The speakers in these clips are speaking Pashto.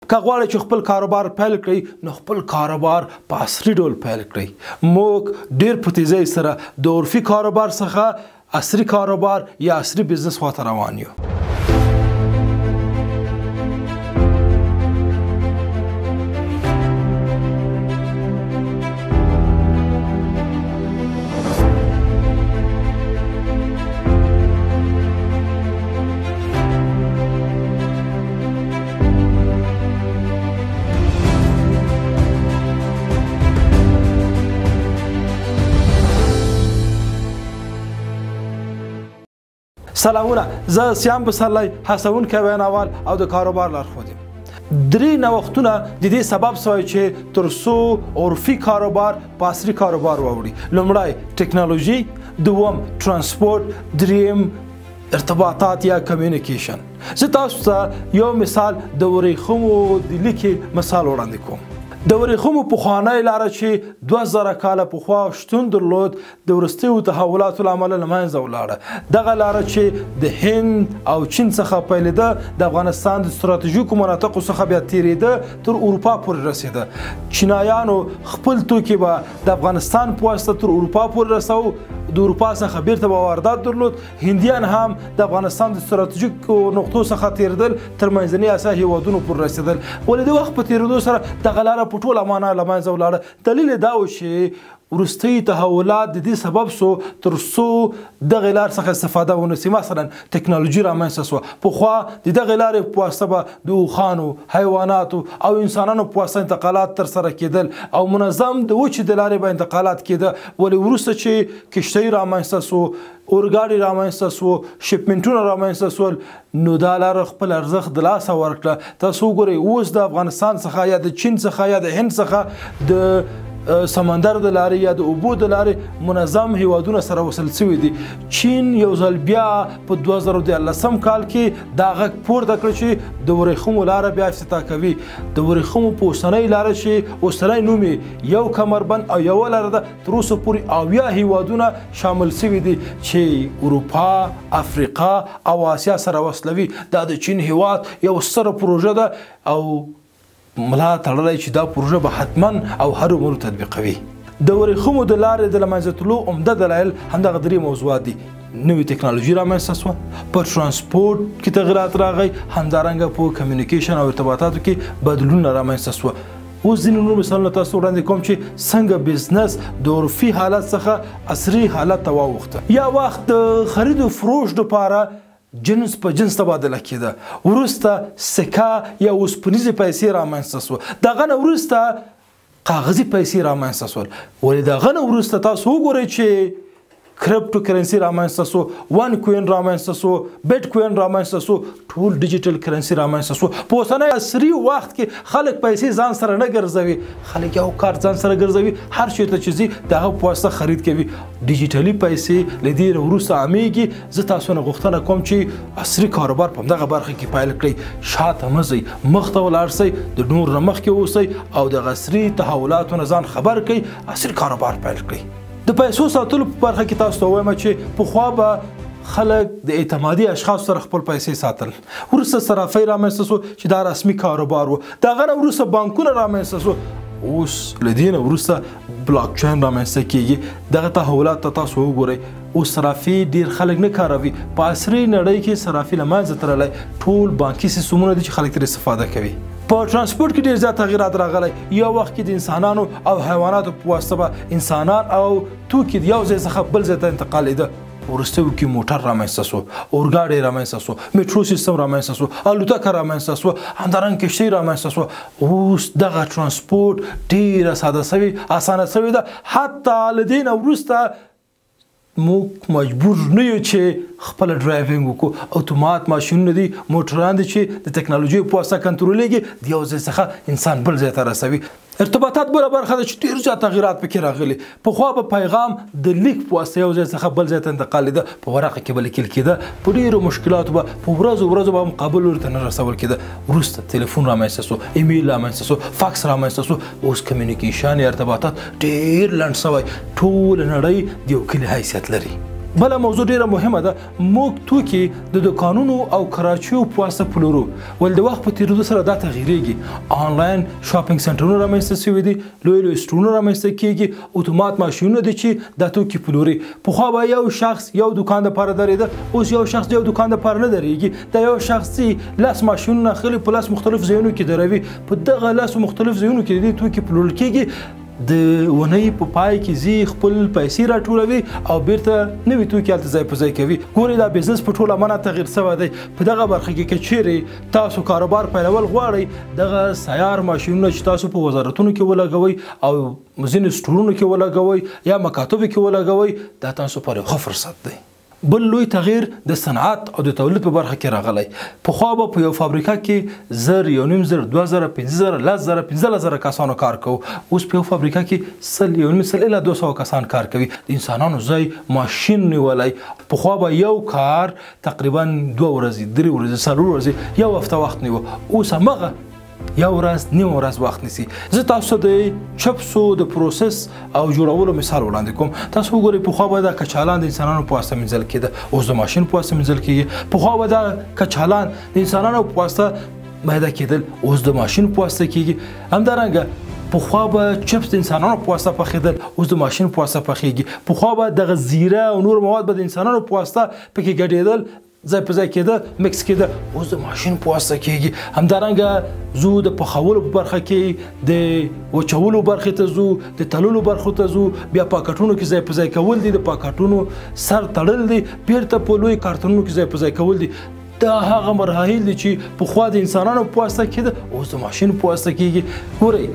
که غواړئ چې خپل کاروبار پیل کړئ نو خپل کاروبار په عصري ډول پیل کړئ. موږ ډېر په تیزۍ سره د عرفي کاروبار څخه عصري کاروبار یا عصري بزنس خواته روان یو. سلامونه، زه سیام پسرلی هڅونکی ویناوال او د کاروبار لارښود یم. 3 نوښتونه د دې سبب شوی چې تر څو عرفي کاروبار په عصري کاروبار واوړي. لومړی ټکنالوژي، دوم ترانسپورت، دریم ارتباطات یا کمیونیکیشن. زه تاسو ته یو مثال د ورېښمو د لیکې مثال وړاندې کوم. د ورېښمو پخوانی لاره چې 2000 کاله پخوا شتون درلود د وروستیو تحولاتو له امله له منځه ولاړه. دغه لاره چې د هند او چین څخه پیلېده د افغانستان د ستراتیژیکو مناطقو څخه بیا تېرېده تر اروپا پورې رسېده. چینایانو خپل توکي به د افغانستان په واسطه تر اروپا پورې رسوه، د اروپا څخه بیرته به واردات درلود. هندیان هم د افغانستان د ستراتیژیکو نقطو څخه تېرېدل تر منځني اسیا هېوادونو پورې رسېدل. ولې د وخت په تېرېدو سره دغه لاره په ټوله معنا له منځه ولاړه. دلیل یې دا و چې وروستي تحولات د دې سبب شو تر څو دغې لارې څخه استفاده ونه سي. مثلا ټکنالوژي رامنځته شوه. پخوا د دغې لارې په واسطه به د اوښانو، حیواناتو او انسانانو په واسطه انتقالات ترسره کېدل او منظم د وچې د لارې به انتقالات کېده. ولې وروسته چې کشتۍ رامنځته شو، اورګاډي رامنځته شو، شپمنټونه رامنځته شول، نو دا لاره خپل ارزښت د لاسه ورکړه. تاسو وګورئ اوس د افغانستان څخه یا د چین څخه یا د هند څخه د سمندر د لارې یا د اوبو د لارې منظم هیوادونه سره وصل شوي دي. چین یو ځل بیا په 2013 کال کې دا غږ پورته کړ چې د ورېښمو لاره بیا افتتاح کوي. د ورېښمو په اوسنۍ لاره چې اوسنی نوم یې یو کمربند او یوه لاره ده، تر اوسه پورې 80 هیوادونه شامل شوي دي چې اروپا، افریقا او اسیا سره وصلوي. دا د چین هیواد یو ستره پروژه ده او ملا تړلی چې دا پروژه به حتما او هرو مرو تطبیقوي. د ورېښمو د لارې د له منځه تلو عمده دلایل همدغه 3 موضوعات دي. نوې ټکنالوژي رامنځته شوه، په ترانسپورت کې تغیرات راغی، همدارنګه په کمیونیکیشن او ارتباطاتو کې بدلونونه رامنځته شوه. اوس ځینې نور مثالونه تاسو وړاندې کوم چې څنګه بزنس د عرفي حالت څخه عصري حالت ته واوښته. یا وخت د خرید و فروش دپاره جنس په جنس تبادله کېده. وروسته سکه یا اوسپنیزې پیسې رامنځته شوه. دغه نه وروسته کاغذي پیسې رامنځته شول. ولې دغه نه وروسته تاسو وګورئ چې کرپټو کرنسي رامنځته شو، ون کوین رامنځته شو، بیټ کوین رامنځته شو، ټول ډیجیټل کرنسي رامنځته شو. په اوسنی عصري وخت کې خلک پیسې ځان سره نه ګرځوي، خلک یو کارت ځان سره ګرځوي، هر چېرته چې ځي د هغه په واسطه خرید کوي. ډیجیټلي پیسې له دې وروسته عامېږي. زه تاسو نه غوښتنه کوم چې عصري کاروبار په همدغه برخه کې پیل کړئ. شاته مه ځئ، مخ ته ولاړ شئ، د نور نه مخکې اوسئ او د عصري تحولاتو نه ځان خبر کړئ، عصري کاروبار پیل کړئ. د پیسو ساتلو په برخه کې تاسو ته وایم چې پخوا به خلک د اعتمادي اشخاصو سره خپل پیسې ساتل. وروسته صرافۍ رامنځته شو چې دا رسمي کاروبار و. د هغه نه وروسته بانکونه رامنځته شو. اوس له دې نه وروسته بلاک چین رامنځته کېږي. دغه تحولات ته تاسو وګورئ. اوس صرافي ډېر خلک نه کاروي. په عصري نړۍ کې صرافي له منځه تللی. ټول بانکي سیستمونه دي چې خلک ترې استفاده کوي. په ترانسپورت کې ډېر زیات تغیرات راغلی. یو وخت کې د انسانانو او حیواناتو په واسطه به انسانان او توکي د یو ځای څخه بل ځای ته انتقالېده. وروستیو کې موټر رامنځته شو، اورګاډی رامنځته شو، میټرو سیستم رامنځته شو، الوتکه رامنځته شوه، همدارنګه کشتۍ رامنځته شوه. اوس دغه ترانسپورت ډېره ساده شوې، اسانه شوې ده. حتی له دې نه وروسته موږ مجبور نه یو چې خپل ډرایوینګ وکړو. اتومات ماشینونه دي، موټران دي چې د ټکنالوژۍ په واسطه کنټرولېږي، د یو ځای څخه انسان بل ځای ته رسوي. ارتباطات بله برخه ده چې ډېر زیات تغیرات پکې راغلي. پخوا به پیغام د لیک په واسطه یو ځای څخه بل ځای ته انتقالېده، په ورقه کې به لیکل کېده، په ډېرو مشکلاتو به په ورځو به هم کابل ورته نه رسول کېده. وروسته تلیفون رامنځته شو، ایمیل رامنځته شو، فاکس رامنځته شو. اوس کمیونیکیشن یا ارتباطات ډېر لنډ شوی. ټوله نړۍ د یو کلي حیثیت لري. بله موضوع ډیره مهمه ده. موږ توکي د دوکانونو او کراچیو په واسطه پلورو ول د وخت په تیریدو سره دا تغیریږي. آنلاین شاپینګ سنټرونه رامنځته شوي دي, لوی لوی سټورونه رامنځته کیږي, اتومات ماشینونه دي چې دا توکي پلوري. پخوا به یو شخص یو دوکان دپاره درېده, اوس یو شخص یو دوکان دپاره نه درېږي. دا یو شخص چې 10 ماشینونه اخلي په 10 مختلف ځایونو کې دروي, په دغه 10 مختلف ځایونو کې د دې توکي پلورل کیږي. د ونې په پای کې زی خپل پیسې راټولوي او بیرته نوي توکي هلته ځای په ځای کوي. ګورئ دا بزنس په ټوله معنی تغییر شوی دی. په دغه برخه کې که چیرې تاسو کاروبار پیلول غواړئ, دغه سیار ماشینونه چې تاسو په وزارتونو کې ولګوئ او ځینې سټورونو کې ولګوئ یا مکاتبو کې ولګوئ, دا تاسو پر یو ښه فرصت دی. بل لوی تغییر د صنعت او د تولید په برخه کې راغلی. پخوا به په یو فابریکه کې 1000, 1,500, 2,000, 5,000, 10,000, 15,000 کسانو کار کوو. اوس په یو فابریکه کې 100, 1,500 الی 200 کسان کار کوي. د انسانانو ځای ماشین نیولی. پخوا به یو کار تقریبا 2 ورځې, 3 ورځې, 4 ورځې, یو هفته وخت نیو. اوس همغه یو ورځ, نیم ورځ وخت نیسي. زه تاسو د چپسو د پروسس او جوړولو مثال وړاندې کوم. تاسو وګورئ پخوا به دا کچالان د انسانانو په واسطه مینځل کېده, اوس د ماشین په واسطه مینځل کېږي. پخوا به دا کچالان د انسانانو په واسطه میده کېدل, اوس د ماشین په واسطه کېږي. همدارنګه پخوا به چپس د انسانانو په واسطه پخېدل, اوس د ماشین په واسطه پخېږي. پخوا به دغه زیره او نور مواد به د انسانانو په واسطه پکې ګډېدل, ځای په ځای کېده, مکس کېده, اوس د ماشین په واسطه کېږي. همدارنګه زو د پخولو په برخه کې د وچولو برخې ته زو, د تللو برخو ته زو, بیا پاکټونو کې ځای په ځای کول دي, د پاکټونو سر تړل دي, بیرته په لوی کارتونونو کې ځای په ځای کول دي. دا هغه مراحل دي چې پخوا د انسانانو په واسطه کېده, اوس د ماشین په واسطه کېږي. ګورئ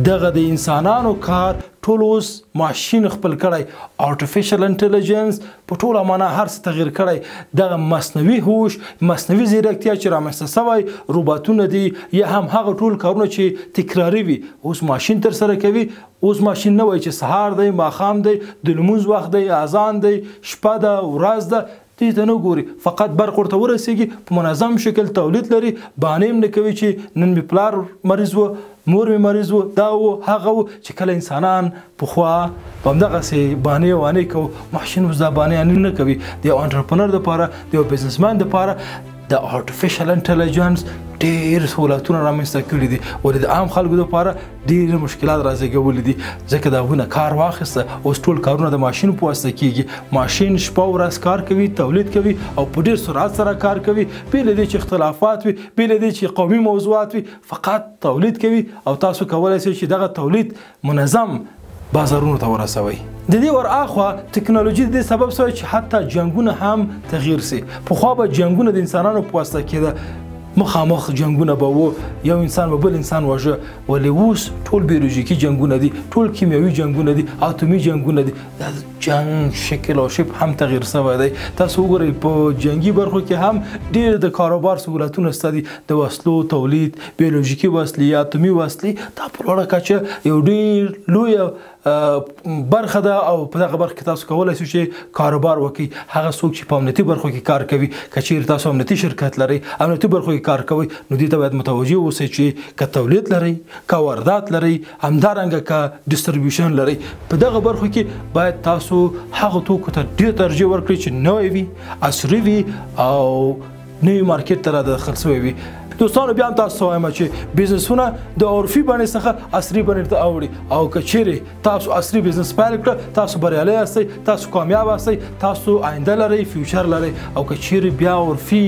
دغه د انسانانو کار ټول اوس ماشین خپل کړی. آرټیفیشل انټیلیجنس په ټوله معنا هر څه تغییر کړی. دغه مصنوعي هوش, مصنوعي ځیرکتیا چې رامنځته شوی, روباټونه دي یا هم هغه ټول کارونه چې تکراري وي, اوس ماشین ترسره کوي. اوس ماشین نه وایي چې سهار دی, ماښام دی, د لمونځ وخت دی, اذان دی, شپه ده, ورځ ده, دې ته نه ګوري. فقط برق ورته ورسېږي, په منظم شکل تولید لري. بانې هم نه کوي چې نن مې پلار مریض و, مور مې مریض و, دا و هغه و, چې کله انسانان پخوا په همدغسې بانې وانې کوو, ماشین اوس دا بانې نه کوي. د یو انټرپرنر دپاره, د یو بزنسمن دپاره د آرټیفیشل انټیلیجنس ډېر سهولتونه رامنځته کړي دي, ولې د عام خلکو دپاره ډېر مشکلات رازېږولي دي. ځکه د هغوی نه کار واخیسته, اوس ټول کارونه د ماشین په واسطه کېږي. ماشین شپه ورځ کار کوي, تولید کوي او په ډېر سرعت سره کار کوي. بې له دې چې اختلافات وي, بې له دې چې قومي موضوعات وي, فقط تولید کوي او تاسو کولی شئ چې دغه تولید منظم بازارونو ته ورسوي. د دې ور اخوا ټکنالوژي د دې سبب شوی چې حتی جنګونه هم تغییر سي. پخوا به جنګونه د انسانانو په واسطه کېده, مخامخ جنګونه به و, یو انسان به بل انسان وژه. ولې اوس ټول بیولوژیکي جنګونه دي, ټول کیمیاوي جنګونه دي, اتومي جنګونه دي. دا جنګ شکل او شپ هم تغییر شوی دی. تاسو وګورئ په جنګي برخو کې هم ډېر د کاروبار سهولتونه شته دي. د وسلو تولید, بیولوژیکي وسلې, اتومي وسلې, دا په لوړه کچه یو ډېر لویه برخه ده او په دغه برخه کې تاسو کولی شئ چې کاروبار وکړئ. هغه څوک چې په امنیتي برخو کې کار کوي, که چیرې تاسو امنیتي شرکت لرئ, امنیتي برخو کې کار کوئ, نو دې ته باید متوجه اوسئ چې که تولید لرئ, که واردات لرئ, همدارنګه که ډیسټریبیوشن لرئ, په دغه برخو کې باید تاسو هغه توکو ته ډېر ترجیح ورکړئ چې نوی وي, عصري وي او نوي مارکیټ ته راداخل شوی وي. دوستانو بیا هم تاسو ته وایم چې بزنسونه د عرفي بڼې څخه عصري بڼې ته اوړي, او که چیرې تاسو عصري بزنس پیل کړه, تاسو بریالی یاستئ, تاسو کامیاب یاستئ, تاسو آینده لرئ, فیوچر لرئ. او که چیرې بیا عرفي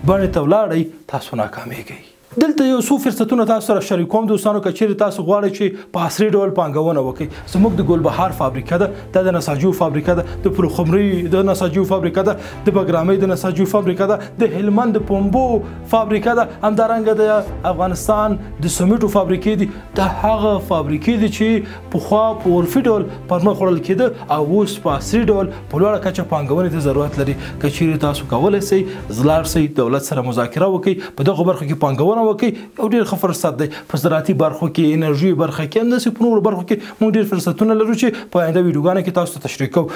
بڼې ته ولاړئ, تاسو ناکامیږئ. دلته یو څو فرصتونه تاسو سره شریکوم دوستانو. که چیرې تاسو غواړئ چې په عصري ډول پانګونه وکړئ, زموږ د ګلبهار فابریکه ده, دا د نساجیو فابریکه ده, د پلخمري د نساجیو فابریکه ده, د بګرامۍ د نساجیو فابریکه ده, د هلمند د پنبو فابریکه ده, همدارنګه د افغانستان د سمټو فابریکې دي. دا هغه فابریکې دي چې پخوا په عرفي ډول پرمخ وړل کېده او اوس په عصري ډول په لوړه کچه پانګونې ته ضرورت لري. که چیرې تاسو کولی شئ لاړ شئ, دولت سره مذاکره وکړئ, په دغو برخو کې پانګونه وکړئ, یو ډېر ښه فرصت دی. په زراعتي برخو کې, انرژي برخه کې, همداسې په نورو برخو کې موږ ډېر فرصتونه لرو چې په آینده ویډیوګانو کې تاسو ته تشریح کوو.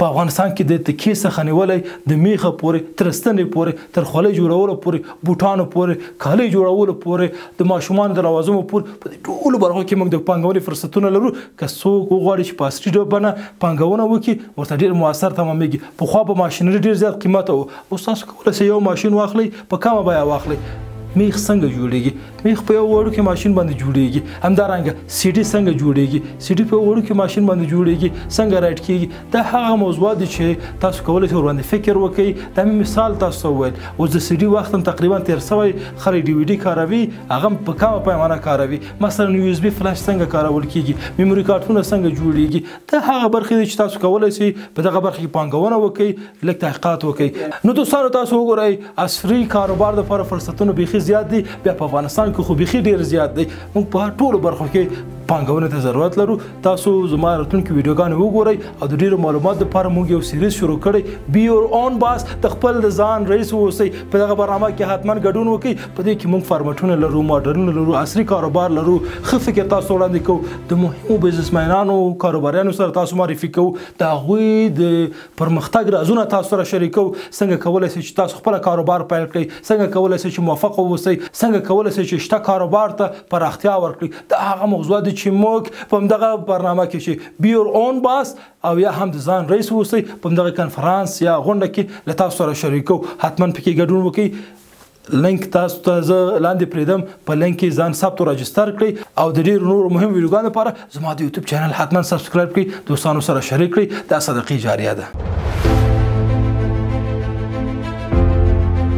په افغانستان کې د تکې څخه نیولې د میخه پورې تر ستنې پورې تر خولۍ جوړولو پورې بوټانو پورې کالي جوړولو پورې د ماشومانو د لوازمو پورې په دې ټولو برخو کې موږ د پانګونې فرصتونه لرو. که څوک وغواړي چې په عصري بڼه پانګونه وکړي ورته ډېر مؤثر تمامېږي. پخوا په ماشینري ډېر زیات قیمته و، اوس تاسو کولی شئ یو ماشین واخلئ په کمه بیه واخلئ. میخ څنګه جوړیږي؟ میخ په یو وړوکی ماشین باندې جوړیږي. همدارنګه سی ډي څنګه جوړیږي؟ سی ډي په وړوکی ماشین باندې جوړیږي. څنګه رایټ کیږي؟ دا هغه موضوعات دي چې تاسو کولی شئ ورباندې فکر وکړئ. دا مې مثال تاسو ته وویل. اوس د سی ډي وخت هم تقریبا تېر سوی، خلک ډي وي ډي کاروي، هغه هم په کمه پیمانه کاروي. مثلا یو اس بي فلاش څنګه کارول کیږي؟ میموري کارتونه څنګه جوړیږي؟ دا هغه برخې دي چې تاسو کولی شئ په دغه برخه کې پانګونه وکړئ، لږ تحقیقات وکړئ. نو دوستانو تاسو وګورئ عصري کاروبار دپاره فرصتونه بیخي زیات دي. بیا په افغانستان کې خو بیخي ډېر زیات دی. موږ په ټولو برخو کې پانګونې ته ضرورت لرو. تاسو زما راتلونکي ویډیوګانې وګورئ او د ډېرو معلوماتو لپاره موږ یو سیریز شروع کړی، بی یور اون باس، د خپل د ځان رئیس واوسئ. په دغه برنامه کې حتما ګډون وکړئ. په دې کې موږ فارمټونه لرو، ماډلونه لرو، عصري کاروبار لرو، ښه فکر تاسو وړاندې کوو، د مهمو بزنسمینانو کاروباریانو سره تاسو معرفي کوو، د هغوی د پرمختګ رازونه تاسو سره شریکوو. څنګه کولی شئ چې تاسو خپله کاروبار پیل کړئ، څنګه کولی شئ چې موفق واوسئ، څنګه کولی شئ چې شته کاروبار ته پراختیا ورکړئ. دا هغه موضوعات دي چې موږ په همدغه برنامه کې چې بی یور اون باس او یا هم د ځان رئیس واوسئ په همدغه کنفرانس یا غونډه کې له تاسو سره شریکو. حتما پکې ګډون وکړئ. لینک تاسو ته زه لاندې پرېږدم، په لینک کې ځان ثبت او راجستر کړئ او د ډېرو نورو مهم ویډیوګانو لپاره زما د یوټیوب چینل حتما سبسکرایب کړئ، دوستانو سره شریک کړئ. دا صدقې جاریه ده.